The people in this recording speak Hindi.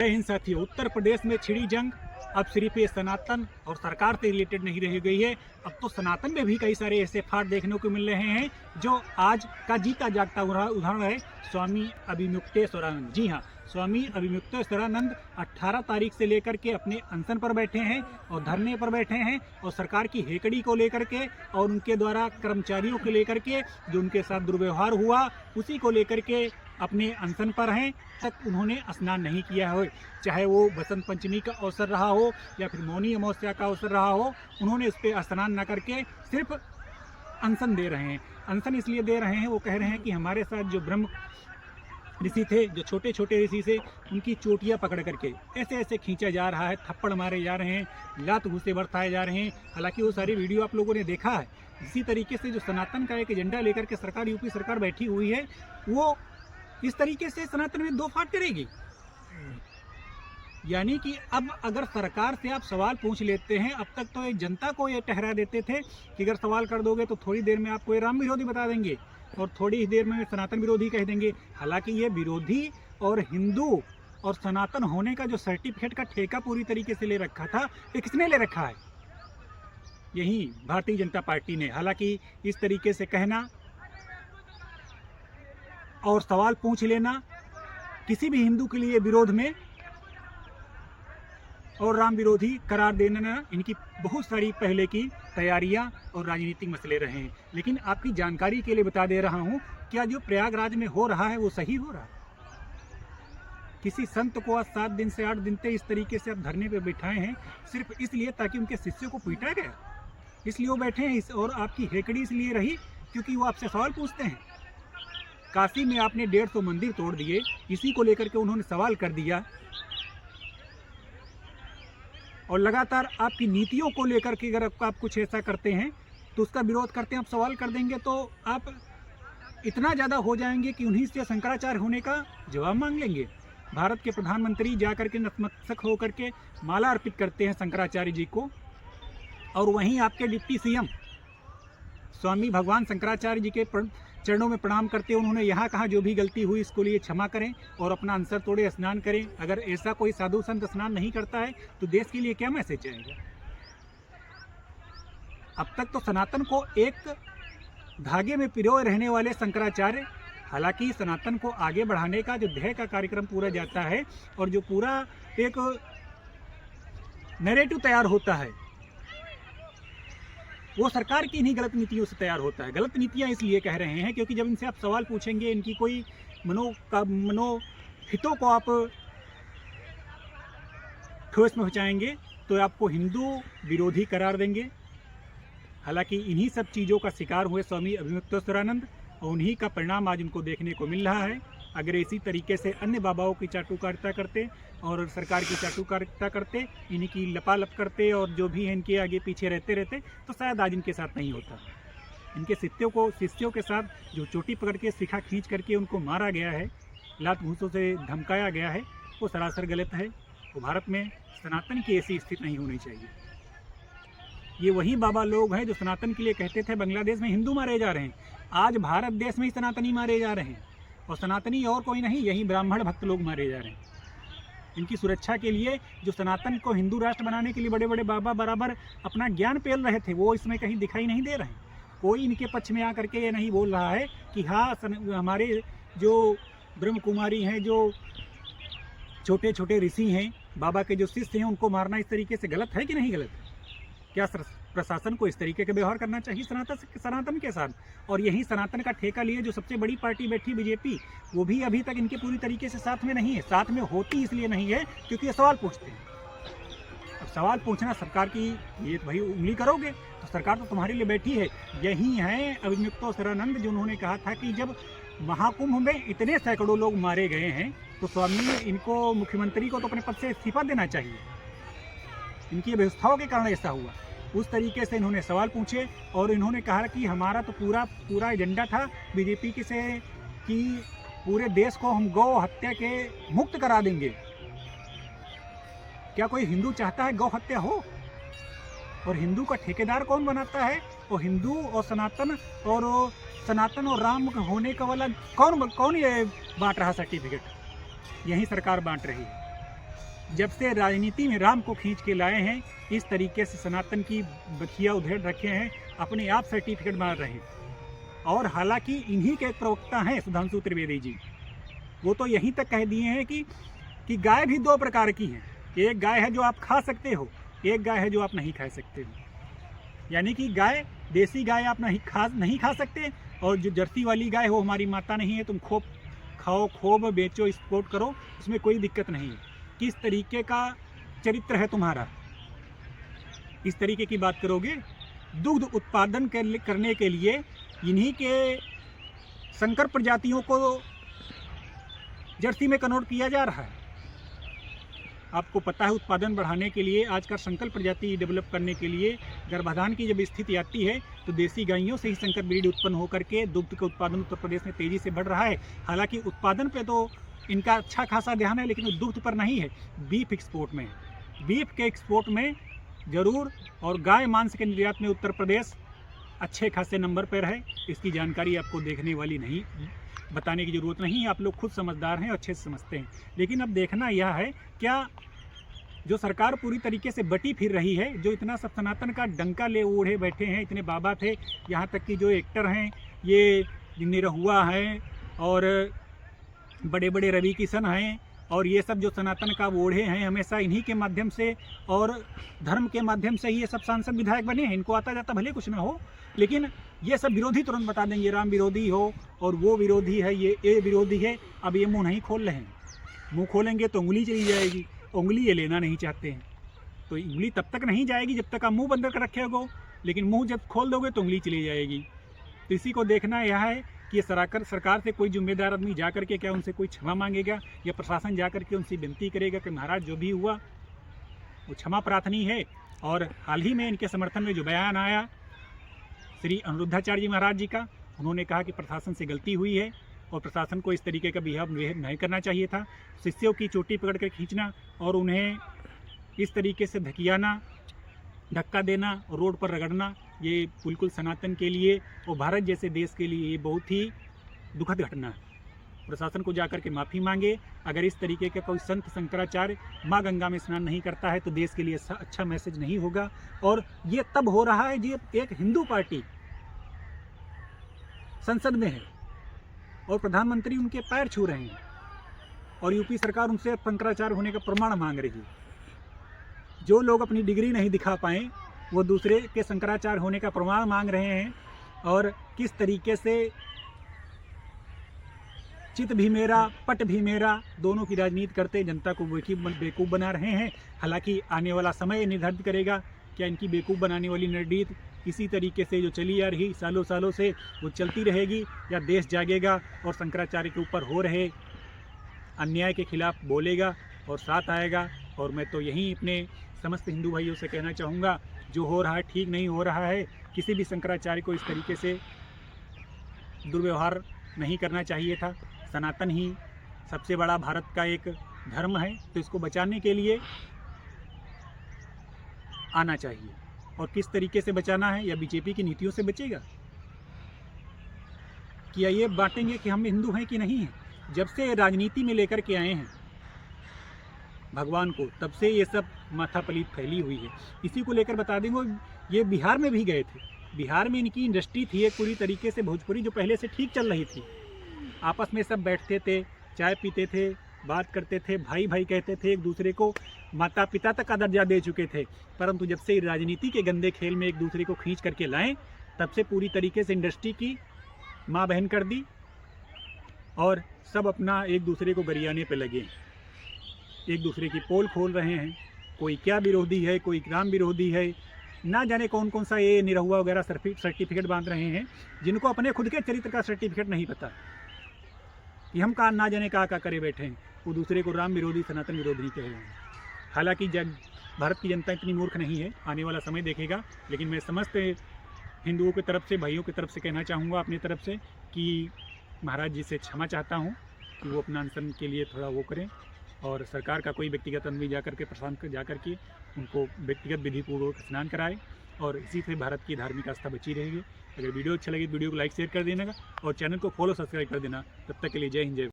जय हिंद साथियों। उत्तर प्रदेश में छिड़ी जंग अब सिर्फ ये सनातन और सरकार से रिलेटेड नहीं रह गई है, अब तो सनातन में भी कई सारे ऐसे फाड़ देखने को मिल रहे हैं जो आज का जीता जागता उदाहरण है स्वामी अभिमुक्तेश्वरानंद। जी हाँ, स्वामी अभिमुक्तेश्वरानंद 18 तारीख से लेकर के अपने अनशन पर बैठे हैं और धरने पर बैठे हैं और सरकार की हेकड़ी को लेकर के और उनके द्वारा कर्मचारियों को लेकर के जो उनके साथ दुर्व्यवहार हुआ उसी को लेकर के अपने अनशन पर हैं। तक उन्होंने स्नान नहीं किया हो, चाहे वो बसंत पंचमी का अवसर रहा हो या फिर मौनी अमावस्या का अवसर रहा हो, उन्होंने इस पर स्नान न करके सिर्फ अनशन दे रहे हैं। अनशन इसलिए दे रहे हैं, वो कह रहे हैं कि हमारे साथ जो ब्रह्म ऋषि थे, जो छोटे छोटे ऋषि से उनकी चोटियां पकड़ करके ऐसे ऐसे खींचा जा रहा है, थप्पड़ मारे जा रहे हैं, लात घूसे बरसाए जा रहे हैं। हालांकि वो सारी वीडियो आप लोगों ने देखा है। इसी तरीके से जो सनातन का एक एजेंडा लेकर के सरकार यूपी सरकार बैठी हुई है, वो इस तरीके से सनातन में दो फाट करेगी। यानी कि अब अगर सरकार से आप सवाल पूछ लेते हैं, अब तक तो एक जनता को ये ठहरा देते थे कि अगर सवाल कर दोगे तो थोड़ी देर में आपको ये राम विरोधी बता देंगे और थोड़ी ही देर में सनातन विरोधी कह देंगे। हालांकि ये विरोधी और हिंदू और सनातन होने का जो सर्टिफिकेट का ठेका पूरी तरीके से ले रखा था, ये किसने ले रखा है? यही भारतीय जनता पार्टी ने। हालांकि इस तरीके से कहना और सवाल पूछ लेना किसी भी हिंदू के लिए विरोध में और राम विरोधी करार देना, इनकी बहुत सारी पहले की तैयारियां और राजनीतिक मसले रहे हैं। लेकिन आपकी जानकारी के लिए बता दे रहा हूं, क्या जो प्रयागराज में हो रहा है वो सही हो रहा है? किसी संत को आज 7 दिन से 8 दिन से इस तरीके से आप धरने पे बिठाए हैं सिर्फ इसलिए ताकि उनके शिष्यों को पीटा गया, इसलिए वो बैठे हैं। और आपकी हेकड़ी इसलिए रही क्योंकि वो आपसे सवाल पूछते हैं। काशी में आपने 150 मंदिर तोड़ दिए, इसी को लेकर के उन्होंने सवाल कर दिया और लगातार आपकी नीतियों को लेकर के अगर आप कुछ ऐसा करते हैं तो उसका विरोध करते हैं, आप सवाल कर देंगे तो आप इतना ज़्यादा हो जाएंगे कि उन्हीं से शंकराचार्य होने का जवाब मांग लेंगे। भारत के प्रधानमंत्री जाकर के नतमस्तक होकर के माला अर्पित करते हैं शंकराचार्य जी को, और वहीं आपके डिप्टी सीएम स्वामी भगवान शंकराचार्य जी के चरणों में प्रणाम करते हैं। उन्होंने यहाँ कहा जो भी गलती हुई इसको लिए क्षमा करें और अपना अनसर तोड़े, स्नान करें। अगर ऐसा कोई साधु संत स्नान नहीं करता है तो देश के लिए क्या मैसेज जाएगा? अब तक तो सनातन को एक धागे में पिरोए रहने वाले शंकराचार्य, हालांकि सनातन को आगे बढ़ाने का जो ध्येय का कार्यक्रम पूरा जाता है और जो पूरा एक नैरेटिव तैयार होता है वो सरकार की इन्हीं गलत नीतियों से तैयार होता है। गलत नीतियां इसलिए कह रहे हैं क्योंकि जब इनसे आप सवाल पूछेंगे, इनकी कोई मनोहितों को आप ठोस पहुंचाएंगे तो आपको हिंदू विरोधी करार देंगे। हालांकि इन्हीं सब चीज़ों का शिकार हुए स्वामी अभिमुक्तेश्वरानंद और उन्हीं का परिणाम आज उनको देखने को मिल रहा है। अगर इसी तरीके से अन्य बाबाओं की चाटुकारिता करते और सरकार की चाटुकारिता करते, इनकी लपालप करते और जो भी है इनके आगे पीछे रहते तो शायद आज इनके साथ नहीं होता। इनके शिष्यों के साथ जो चोटी पकड़ के शिखा खींच करके उनको मारा गया है, लात घूसों से धमकाया गया है, वो सरासर गलत है। वो भारत में सनातन की ऐसी स्थिति नहीं होनी चाहिए। ये वही बाबा लोग हैं जो सनातन के लिए कहते थे बांग्लादेश में हिंदू मारे जा रहे हैं, आज भारत देश में ही सनातनी मारे जा रहे हैं। और सनातनी और कोई नहीं, यही ब्राह्मण भक्त लोग मारे जा रहे हैं। इनकी सुरक्षा के लिए जो सनातन को हिंदू राष्ट्र बनाने के लिए बड़े बड़े बाबा बराबर अपना ज्ञान पेल रहे थे, वो इसमें कहीं दिखाई नहीं दे रहे हैं। कोई इनके पक्ष में आकर के ये नहीं बोल रहा है कि हाँ हमारे जो ब्रह्म कुमारी हैं, जो छोटे छोटे ऋषि हैं, बाबा के जो शिष्य हैं, उनको मारना इस तरीके से गलत है कि नहीं गलत है? क्या प्रशासन को इस तरीके का व्यवहार करना चाहिए सनातन के साथ? और यही सनातन का ठेका लिए जो सबसे बड़ी पार्टी बैठी बीजेपी, वो भी अभी तक इनके पूरी तरीके से साथ में नहीं है। साथ में होती इसलिए नहीं है क्योंकि ये सवाल पूछते हैं। अब सवाल पूछना सरकार की, ये भाई उंगली करोगे तो सरकार तो तुम्हारे लिए बैठी है। यही है अभिमुक्तेश्वरानंद जो उन्होंने कहा था कि जब महाकुंभ में इतने सैकड़ों लोग मारे गए हैं तो स्वामी इनको मुख्यमंत्री को तो अपने पद से इस्तीफा देना चाहिए। इनकी व्यवस्थाओं के कारण ऐसा हुआ। उस तरीके से इन्होंने सवाल पूछे और इन्होंने कहा कि हमारा तो पूरा एजेंडा था बीजेपी की से कि पूरे देश को हम गौ हत्या के मुक्त करा देंगे। क्या कोई हिंदू चाहता है गौ हत्या हो? और हिंदू का ठेकेदार कौन बनाता है? और हिंदू और सनातन और राम होने का वाला कौन ये बांट रहा सर्टिफिकेट? यही सरकार बांट रही है। जब से राजनीति में राम को खींच के लाए हैं, इस तरीके से सनातन की बखिया उधेड़ रखे हैं, अपने आप सर्टिफिकेट मार रहे हैं। और हालांकि इन्हीं के एक प्रवक्ता हैं सुधांशु त्रिवेदी जी, वो तो यहीं तक कह दिए हैं कि गाय भी दो प्रकार की हैं, एक गाय है जो आप खा सकते हो, एक गाय है जो आप नहीं खा सकते हो। यानी कि गाय, देसी गाय आप नहीं खा सकते, और जो जर्सी वाली गाय वो हमारी माता नहीं है, तुम खूब खाओ, खूब बेचो, एक्सपोर्ट करो, उसमें कोई दिक्कत नहीं है। किस तरीके का चरित्र है तुम्हारा, इस तरीके की बात करोगे। दुग्ध उत्पादन करने के लिए इन्हीं के संकर प्रजातियों को जर्सी में कन्वर्ट किया जा रहा है। आपको पता है, उत्पादन बढ़ाने के लिए आजकल संकर प्रजाति डेवलप करने के लिए गर्भाधान की जब स्थिति आती है तो देसी गायों से ही संकर ब्रीड उत्पन्न होकर के दुग्ध का उत्पादन उत्तर प्रदेश में तेज़ी से बढ़ रहा है। हालांकि उत्पादन पे तो इनका अच्छा खासा ध्यान है, लेकिन दुग्ध पर नहीं है, बीफ एक्सपोर्ट में। बीफ के एक्सपोर्ट में ज़रूर, और गाय मांस के निर्यात में उत्तर प्रदेश अच्छे खासे नंबर पर है। इसकी जानकारी आपको देखने वाली नहीं, बताने की ज़रूरत नहीं है, आप लोग खुद समझदार हैं और अच्छे से समझते हैं। लेकिन अब देखना यह है, क्या जो सरकार पूरी तरीके से बटी फिर रही है, जो इतना सब सनातन का डंका ले ओढ़े बैठे हैं, इतने बाबा थे, यहाँ तक कि जो एक्टर हैं ये निरहुआ हैं और बड़े बड़े रवि किशन हैं, और ये सब जो सनातन का ओढ़े हैं, हमेशा इन्हीं के माध्यम से और धर्म के माध्यम से ही ये सब सांसद विधायक बने हैं। इनको आता जाता भले कुछ ना हो, लेकिन ये सब विरोधी तुरंत बता देंगे, राम विरोधी हो और वो विरोधी है, ये विरोधी है। अब ये मुंह नहीं खोल रहे हैं, मुंह खोलेंगे तो उंगली चली जाएगी, उंगली ये लेना नहीं चाहते हैं। तो उंगली तब तक नहीं जाएगी जब तक आप मुंह बंद कर रखे हो, लेकिन मुंह जब खोल दोगे तो उंगली चली जाएगी। तो इसी को देखना यह है कि ये सरकार से कोई जिम्मेदार आदमी जा करके क्या उनसे कोई क्षमा मांगेगा, या प्रशासन जा करके उनसे विनती करेगा कि महाराज जो भी हुआ वो क्षमा प्रार्थनी है। और हाल ही में इनके समर्थन में जो बयान आया श्री अनिरुद्धाचार्य जी महाराज जी का, उन्होंने कहा कि प्रशासन से गलती हुई है और प्रशासन को इस तरीके का बिहेव नहीं करना चाहिए था। शिष्यों की चोटी पकड़ कर खींचना और उन्हें इस तरीके से धकियाना, धक्का देना और रोड पर रगड़ना, ये बिल्कुल सनातन के लिए और भारत जैसे देश के लिए ये बहुत ही दुखद घटना है। प्रशासन को जाकर के माफ़ी मांगे। अगर इस तरीके का कोई संत शंकराचार्य माँ गंगा में स्नान नहीं करता है तो देश के लिए अच्छा मैसेज नहीं होगा। और ये तब हो रहा है जब एक हिंदू पार्टी संसद में है और प्रधानमंत्री उनके पैर छू रहे हैं और यूपी सरकार उनसे शंकराचार्य होने का प्रमाण मांग रही है। जो लोग अपनी डिग्री नहीं दिखा पाए वो दूसरे के शंकराचार्य होने का प्रमाण मांग रहे हैं। और किस तरीके से चित भी मेरा पट भी मेरा दोनों की राजनीति करते जनता को बेवकूफ़ बना रहे हैं। हालांकि आने वाला समय निर्धारित करेगा क्या इनकी बेवकूफ़ बनाने वाली रणनीति इसी तरीके से जो चली आ रही सालों सालों से वो चलती रहेगी, या देश जागेगा और शंकराचार्य के ऊपर हो रहे अन्याय के खिलाफ बोलेगा और साथ आएगा। और मैं तो यहीं अपने समस्त हिंदू भाइयों से कहना चाहूँगा, जो हो रहा है ठीक नहीं हो रहा है। किसी भी शंकराचार्य को इस तरीके से दुर्व्यवहार नहीं करना चाहिए था। सनातन ही सबसे बड़ा भारत का एक धर्म है, तो इसको बचाने के लिए आना चाहिए। और किस तरीके से बचाना है, या बीजेपी की नीतियों से बचेगा, क्या ये बांटेंगे कि हम हिंदू हैं कि नहीं हैं। जब से राजनीति में लेकर के आए हैं भगवान को, तब से ये सब माथापलीत फैली हुई है। इसी को लेकर बता देंगे, ये बिहार में भी गए थे। बिहार में इनकी इंडस्ट्री थी एक पूरी तरीके से भोजपुरी, जो पहले से ठीक चल रही थी। आपस में सब बैठते थे, चाय पीते थे, बात करते थे, भाई भाई कहते थे, एक दूसरे को माता पिता तक का दर्जा दे चुके थे। परंतु जब से राजनीति के गंदे खेल में एक दूसरे को खींच करके लाएं, तब से पूरी तरीके से इंडस्ट्री की माँ बहन कर दी और सब अपना एक दूसरे को गरियाने पे लगे, एक दूसरे की पोल खोल रहे हैं। कोई क्या विरोधी है, कोई राम विरोधी है, ना जाने कौन कौन सा ये निरहुआ वगैरह सर्टिफिकेट बांध रहे हैं, जिनको अपने खुद के चरित्र का सर्टिफिकेट नहीं पता कि हम कहाँ ना जाने कहाँ करे बैठे हैं। वो दूसरे को राम विरोधी सनातन विरोधी कह रहे हैं। हालांकि भारत की जनता इतनी मूर्ख नहीं है, आने वाला समय देखेगा। लेकिन मैं समस्त हिंदुओं की तरफ से, भाइयों की तरफ से कहना चाहूँगा अपनी तरफ से कि महाराज जी से क्षमा चाहता हूँ कि वो अपना अनशन के लिए थोड़ा वो करें, और सरकार का कोई व्यक्तिगत आदमी जाकर के प्रशासन जाकर के उनको व्यक्तिगत विधिपूर्वक स्नान कराए, और इसी से भारत की धार्मिक आस्था बची रहेगी। अगर वीडियो अच्छा लगे वीडियो को लाइक शेयर कर देना और चैनल को फॉलो सब्सक्राइब कर देना। तब तक के लिए जय हिंद जय।